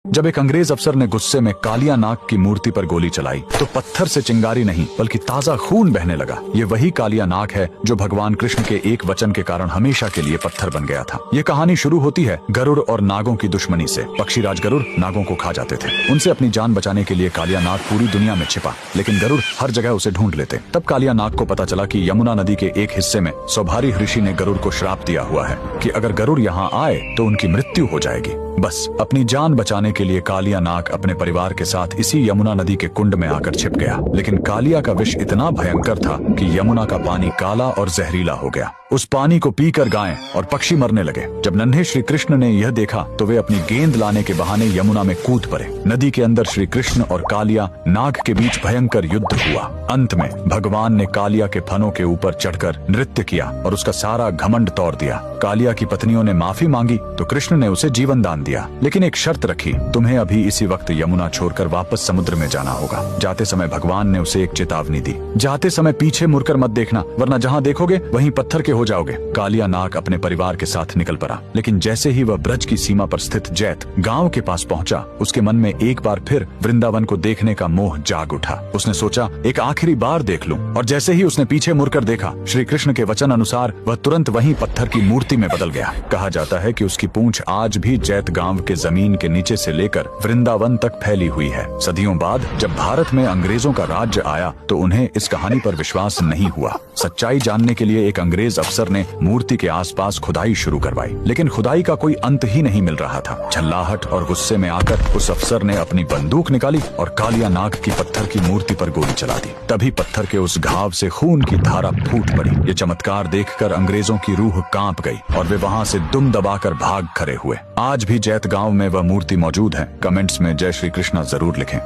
जब एक अंग्रेज अफसर ने गुस्से में कालिया नाग की मूर्ति पर गोली चलाई तो पत्थर से चिंगारी नहीं बल्कि ताजा खून बहने लगा। ये वही कालिया नाग है जो भगवान कृष्ण के एक वचन के कारण हमेशा के लिए पत्थर बन गया था। ये कहानी शुरू होती है गरुड़ और नागों की दुश्मनी से। पक्षीराज गरुड़ नागों को खा जाते थे। उनसे अपनी जान बचाने के लिए कालिया नाग पूरी दुनिया में छिपा, लेकिन गरुड़ हर जगह उसे ढूंढ लेते। तब कालिया नाग को पता चला कि यमुना नदी के एक हिस्से में सौभारी ऋषि ने गरुड़ को श्राप दिया हुआ है कि अगर गरुड़ यहाँ आए तो उनकी मृत्यु हो जाएगी। बस अपनी जान बचाने के लिए कालिया नाग अपने परिवार के साथ इसी यमुना नदी के कुंड में आकर छिप गया। लेकिन कालिया का विष इतना भयंकर था कि यमुना का पानी काला और जहरीला हो गया। उस पानी को पीकर गायें और पक्षी मरने लगे। जब नन्हे श्री कृष्ण ने यह देखा तो वे अपनी गेंद लाने के बहाने यमुना में कूद पड़े। नदी के अंदर श्री कृष्ण और कालिया नाग के बीच भयंकर युद्ध हुआ। अंत में भगवान ने कालिया के फनों के ऊपर चढ़कर नृत्य किया और उसका सारा घमंड तोड़ दिया। कालिया की पत्नियों ने माफी मांगी तो कृष्ण ने उसे जीवन दान दिया, लेकिन एक शर्त रखी, तुम्हें अभी इसी वक्त यमुना छोड़कर वापस समुद्र में जाना होगा। जाते समय भगवान ने उसे एक चेतावनी दी, जाते समय पीछे मुड़कर मत देखना, वरना जहाँ देखोगे वहीं पत्थर के हो जाओगे। कालिया नाग अपने परिवार के साथ निकल पड़ा, लेकिन जैसे ही वह ब्रज की सीमा पर स्थित जैत गांव के पास पहुंचा, उसके मन में एक बार फिर वृंदावन को देखने का मोह जाग उठा। उसने सोचा एक आखिरी बार देख लूं, और जैसे ही उसने पीछे मुड़कर देखा, श्री कृष्ण के वचन अनुसार वह तुरंत वहीं पत्थर की मूर्ति में बदल गया। कहा जाता है कि उसकी पूंछ आज भी जैत गांव के जमीन के नीचे से लेकर वृंदावन तक फैली हुई है। सदियों बाद जब भारत में अंग्रेजों का राज्य आया तो उन्हें इस कहानी पर विश्वास नहीं हुआ। सच्चाई जानने के लिए एक अंग्रेज अफसर ने मूर्ति के आसपास खुदाई शुरू करवाई, लेकिन खुदाई का कोई अंत ही नहीं मिल रहा था। झल्लाहट और गुस्से में आकर उस अफसर ने अपनी बंदूक निकाली और कालिया नाग की पत्थर की मूर्ति पर गोली चला दी। तभी पत्थर के उस घाव से खून की धारा फूट पड़ी। ये चमत्कार देखकर अंग्रेजों की रूह कांप गई और वे वहां से दुम दबाकर भाग खड़े हुए। आज भी जैत गांव में वह मूर्ति मौजूद है। कमेंट्स में जय श्री कृष्णा जरूर लिखें।